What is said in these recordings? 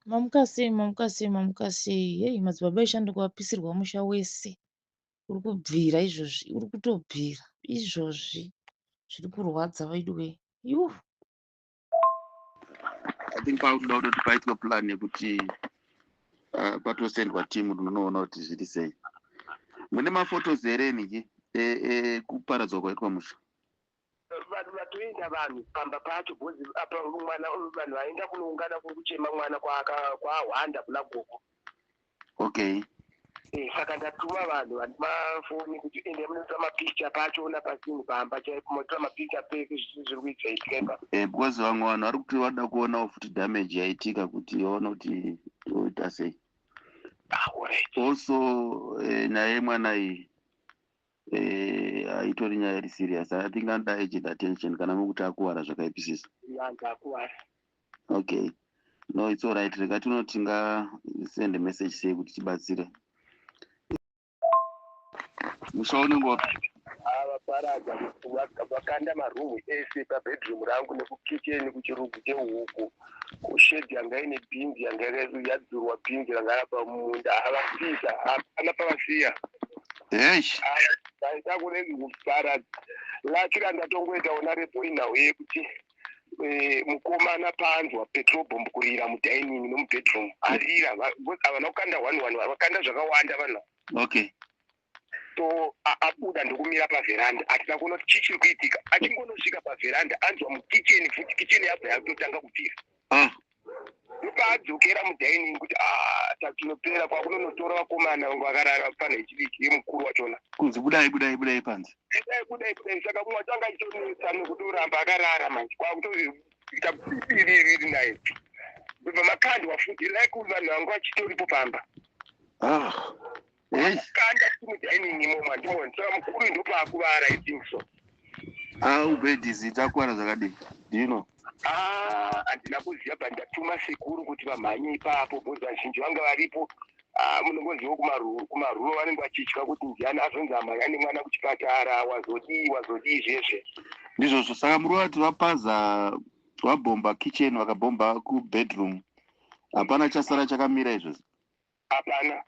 Mamukasi, hei madzibaba eshanduka wapisirwa musha wese. Uri kubvira izvozvi, uri kutobvira izvozvi. Zviri kurwadza vaidiwe. Yuh, I think paunoda kuti paitwe plan yekuti patosendwa timu tinoona kuti zviri sei. Mune mafotos here niki ekuparadzwa kwaitwa musha? Vanhu vatoenda vanhu pamba pacho bhozi apa mwana vanhu vaenda kunoungana kuri kuchema mwana kwahwanda kuna gogo. Okay. Saka ndatuma vanhu vane mafoni kuti ende munotora mapikicha pachona pasini pamba chaipo munotora mapikicha peke zviri kuitika ipapo. Because vamwe vanhu vari kuti vada kuonawo futi damage yaitika kuti vaone kuti toita sei. Also naye mwana iyi aitori nyaya iri serious. I think anoda agent attention kana mukuti akuwara zvakaipisisa. Akuwara. Okay. No, it's all right. Rega tinotinga send a message sei kuti tibatsire. Musha unenge wapi? Vaparadza vakanda marumu ese pabedroom rangu nekukicheni kuchirugu chehuku kushedi yanga ine bhinzi yanga yadzurwa bhinzi ranga rapa munda havasiya hapana pavasiya daita kunenge kuparadza lachira ndatongoita ona repo inhau yekuti mukomana panzwa petrobomb kurira mudining nomubedroom arira havana kukanda 1 vakanda zvakawanda vanhu. Okay. So abuda ndokumira pavheranda atida kuona kuti chichiri kuitika achingonosvika pavheranda anzwa mukicheni futi kicheni yabva yakutotanga kupira ndopaadzokera mudining kuti tatinopera kwakunonotora vakomana vakarara pana chidiki yemukuru wachona kunzi budai panze budai saka mumwe wacho anga achitonetsa nekuti uramba akarara manje kwakutoita biriri naye bva makandi wafuti like vanhu vangu vachitoripo pamba kanda kumudining imomo andimoni saka mukuru ndopakuvara I think so. Ubedhizi takuwara zvakadii do you know? Handina kuziva bva ndatuma sekuru kuti vamhanye ipapo bhozi vazhinji vanga varipo. Munongoziva kumaruro vanenge vachitya kuti ndiani azonzi amhanya nemwana kuchipatara wazodii zvesve ndizvozvo. Saka muri vati vapaza vabhomba kitchen vakabhomba kubedroom hapana chasara chakamira izvozvo? Hapana.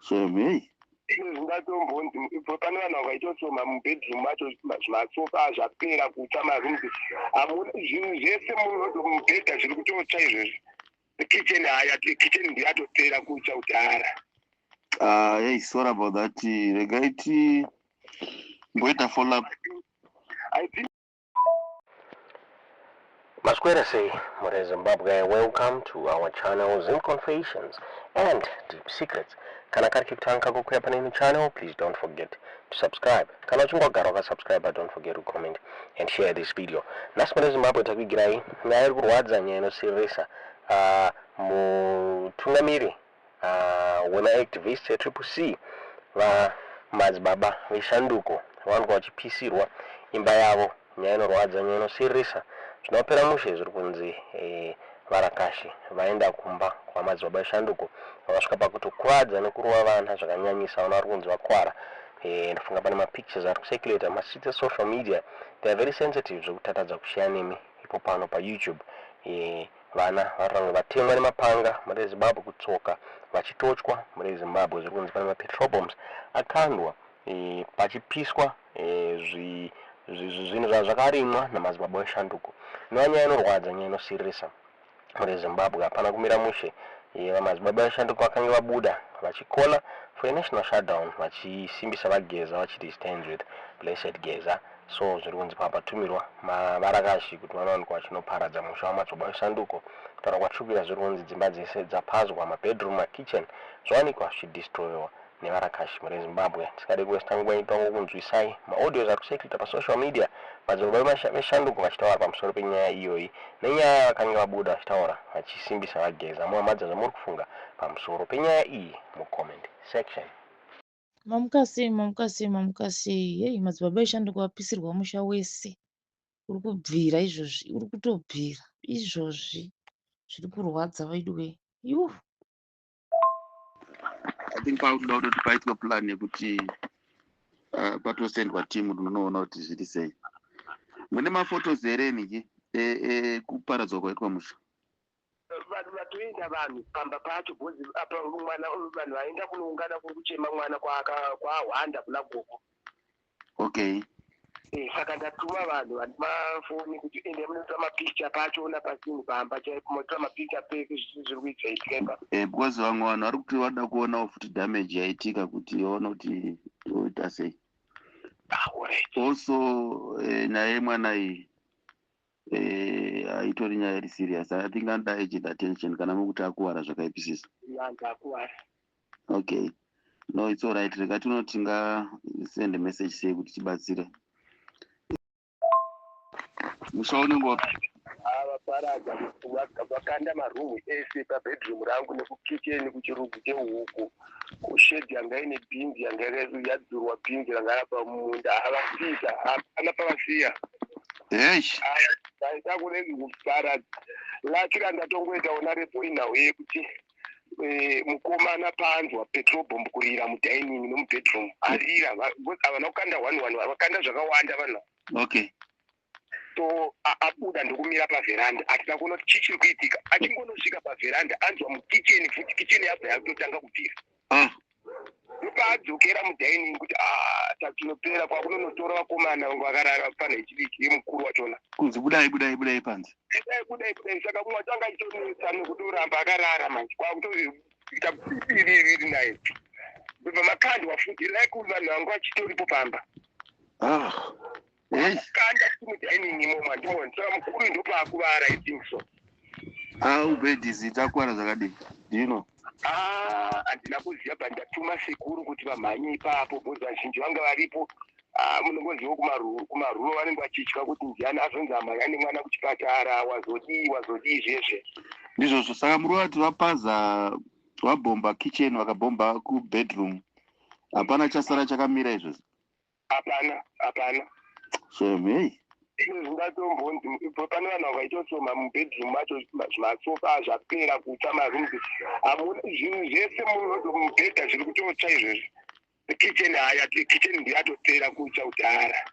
Shame, hey. Zvingatombonzi pane vanhu vakaitosoma mubedroom macho zvimatsofa zvapera kuta marumzi hamuna zvinhu zvese mubhedha zviri kutotsva izvozvi. Kitchen kitchen ndiyatopera kutsva kudhara. Hey, sorry about that. Regaiti mboita follow up. I think Masquera say, Mure Zimbabwe, welcome to our channel Zim Confessions and Deep Secrets. Kana kari kutanga kukuya panini channel, please don't forget to subscribe. Kana uchungwa garoka subscribe, don't forget to comment and share this video. Nasi Mure Zimbabwe takugirai, nyaya kurwadza nyaya inoseresa mutungamiri wema activists ya va madzibaba veshanduko vanhu vachipisirwa imba yavo nyaya inorwadza nyaya inoseresa. Zvinopera mushe zviri kunzi varakashi vaenda kumba kwamadzibaba eshanduko vakasvika pakutokuwadza nekuruva vana zvakanyanyisa vana vari kunzi vakwara. Ndafunga pane mapictures ari kucirculata masite social media, they are very sensitive zvekutatadza kushiya nemi ipo pano paYouTube. Vana vari vatemwa nemapanga muri Zimbabwe kutsoka vachitochwa muri Zimbabwe. Zviri kunzi pane mapetrol bombs akandwa pachipiswa zvinhu zvakarimwa namadzibaba eshanduko. Nyaya inorwadza nyaya inosirisa muri Zimbabwe hapana kumira mushe. Madzibaba eshanduko vakanga vabuda vachikona for a national shutdown vachisimbisa vageza vachiti stands with blessed geza. So zviri kunzi papatumirwa varakashi kuti vanowanikwa vachinoparadza musha wamadzibaba eshanduko. Kutaura kwatsvukira zviri kunzi dzimba dzese dzapazwa mabedroom makitchen zvawanikwa zvichidestroyiwa nevarakashi muri Zimbabwe. Tisikade kuwesta nguva itongo kunzwisai maaudios ari kucirculata pasocial media madzibaba eshanduko vachitaura pamusoro penyaya iyoyi nenyaya vakanga vabuda vachitaura vachisimbisa vageza. Muhamadza zvamuri kufunga pamusoro penyaya iyi mucomment section. Mamukasi, hei madzibaba eshanduka wapisirwa musha wese. Uri kubvira izvozvi, uri kutobvira izvozvi. Zviri kurwadza vaidiwe. Yuh. I think paunoda kuti paitwe plan yekuti patosendwa timu tinoona kuti zviri sei. Mune mafotos here niki ekuparadzwa kwaitwa musha? vanhu vatoenda vanhu pamba pacho bhozi apa mwana vanhu vaenda kunoungana kuri kuchema mwana kwahwanda kuna gogo. Okay. Saka ndatuma vanhu vane mafoni kuti ende munotora mapikicha pachona pasini pamba chaipo munotora mapikicha peke zviri kuita itika. Because vamwe vanhu vari kuti vada kuonawo futi damage yaitika kuti vaone kuti toita sei. Also nyaya yemwana iyi haitori nyaya iri serious. I think anoda aged attention kana mukuti akuwara zvakaipisisa. Akuwara. Okay. No, it's all right. Rega tinotinga send a message sei kuti tibatsire. Musha unenge wapi? Vaparadza vakanda marumu ese pabedroom rangu nekukicheni kuchirugu chehuku kushedi yanga ine bhinzi yanga yadzurwa bhinzi ranga rapa munda havasiya hapana pavasiya. Daita kuregi kuparadza lakira ndatongoita ona repo inawo yekuti mukomana panzwa petrol bomb kurira mudining nomubedroom arira havana kukanda 1 vakanda zvakawanda vanhu. Okay. So abuda ndokumira pavheranda atida kuona kuti chichiri kuitika achingonosvika pavheranda anzwa mukicheni futi kicheni yabva yakutotanga kupira. Ndopaadzokera mudining kuti tatinopera kwakunonotora vakomana vakarara panha yechidiki yemukuru wachona kunzi budai panze budai saka mumwe wacho anga achitonetsa nekuti uramba akarara manje kwakutoita biriri naye bva makandi wafungirai kuti vanhu vangu vachitoripo pamba. Kanda mudining imomo handimoni saka mukuru ndopaakuvara I think so. Ubedhizi takuwara zvakadii do you know? Handina kuziva bva ndatuma sekuru kuti vamhanye ipapo bhozi vazhinji vanga varipo. Munongoziva kumaruro vanenge vachitya kuti ndiani azonzi amhanya nemwana kuchipatara wazodii izvezve ndizvozvo. Saka muri vati vapaza vabhomba kitchen vakabhomba kubedroom hapana chasara chakamira izvozvo? Hapana. Shame. Zvingatombonzi pane vanhu vakaitosoma mubedroom macho matsofa zvapera kuta marumu hamuna zvinhu zvese mubhedha zviri kutotsva izvezvi. Kitchen kitchen ndiyatopera kucha kudhara.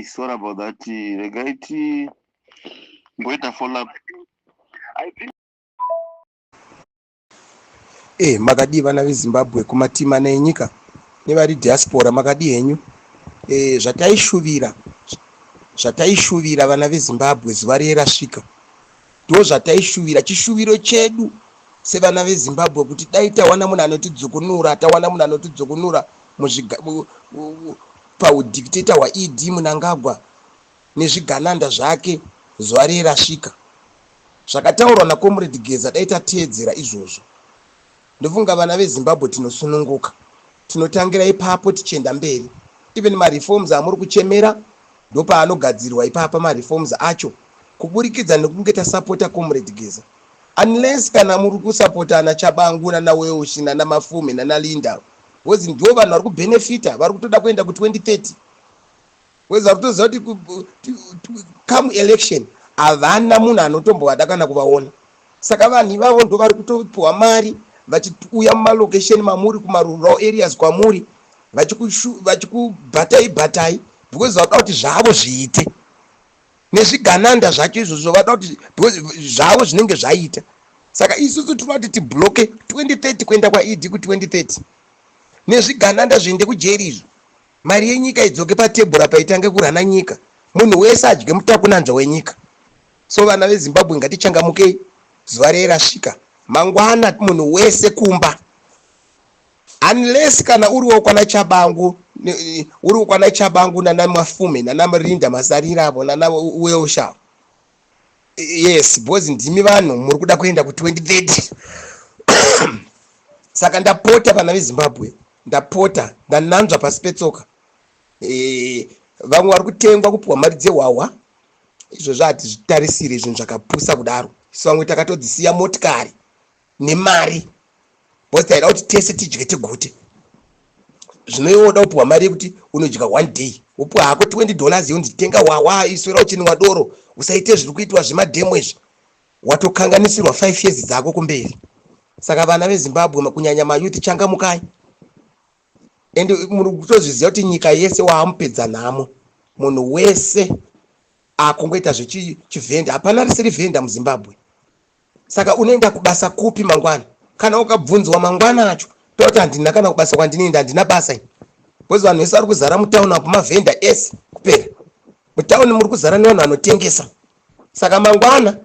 Sorry about that. Regaiti mboita follow up. Makadi vana veZimbabwe kumatimana enyika nevari diaspora makadi henyu. Zvataishuvira vana veZimbabwe zuva riye rasvika. Ndo zvataishuvira chishuviro chedu sevana veZimbabwe kuti dai tawana munhu anotidzokunura paudhikiteta hwaED Mnangagwa nezvigananda zvake zuva riye rasvika. Zvakataurwa naComrade Geza dai tateedzera izvozvo. Ndofunga vana veZimbabwe tinosununguka. Tinotangira ipapo tichienda mberi. Even mareforms amuri kuchemera ndopaanogadzirwa ipapa mareforms acho kuburikidza nekunge tasapota Comrade Geza. Unless kana muri kusapota ana Chabangu nana Weoshi nana Mafume nana Linda, wozi ndio vanhu vari kubenefita, vari kutoda kuenda ku 2030. Wozi vari kutoziva kuti come election havana munhu anotombovada kana kuvaona. Saka vanhu ivavo ndo vari kutopiwa mari vachiuya mumalocation mamuri kumarural areas kwamuri vachikubhatai because vada kuti zvavo zviite nezvigananda zvacho izvozvo vada kuti zvavo zvinenge zvaita. Saka isusu tinoda kuti tibloke 2030 kuenda kwaED ku2030 nezvigananda zviende kujeri izvo. Mari yenyika idzoke patebhura paitange kurana nyika, munhu wese adye mutakunanzva wenyika. So vana veZimbabwe ngatichangamukei, zuva riye rasvika. Mangwana munhu wese kumba. Unless kana uriwo kwana Chabangu nana Mafume nana Linda Masarira avo nana Weosha. Yes, bozi ndimi vanhu muri kuda kuenda ku 2030. Saka ndapota vana veZimbabwe, ndapota ndananzva pasi petsoka. Vamwe vari kutengwa kupiwa mari dzehwahwa. Izvozvo hatizvitarisire zvinhu zvakapusa kudaro. Isu vamwe takatodzisiya motikari nemari. Bosi taida kuti tese tidye tigute. Zvinoyoda kupiwa mari yekuti unodya 1 day. Upiwa hako $20 yonzi tenga hwahwa iswera uchinwa doro. Usaite zviri kuitwa zvemadhemo izvi. Watokanganisirwa 5 years dzako kumberi. Saka vana veZimbabwe kunyanya mayuthi changamukai. Ende muri kutozviziva kuti nyika yese waamupedza nhamo. Munhu wese akungoita zvechivhenda. Hapana risiri vhenda muZimbabwe. Saka unoenda kubasa kupi mangwana? Kana ukabvunzwa mangwana acho toti handina kana kubasa kwandinoenda handina basa ini. Bcause vanhu vese vari kuzara mutauni apo mavhenda ese kupera. Mutauni muri kuzara nevanhu vanotengesa. Saka mangwana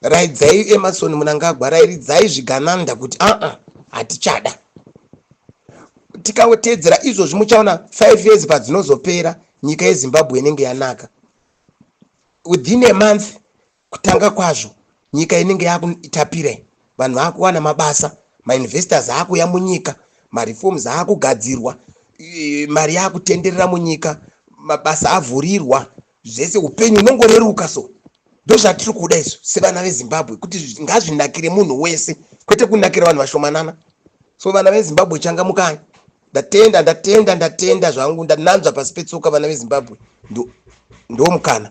raidzai Emerson Mnangagwa, rairidzai zvigananda kuti hatichada. Tikateedzera izvozvi muchaona 5 years padzinozopera nyika yeZimbabwe inenge yanaka. Within a month kutanga kwazvo nyika inenge yakutapira. Vanhu vakuwana mabasa, mainvestors akuya munyika, mareforms akugadzirwa, mari yakutenderera munyika, mabasa avhurirwa, zvese upenyu unongoreruka. So ndozvatiri kuda izvo sevana veZimbabwe, kuti ngazvinakire munhu wese kwete kunakira vanhu vashomanana. So vana veZimbabwe changamukai. Ndatenda zvangu, ndananzva pasi petsoka vana veZimbabwe ndo mukana.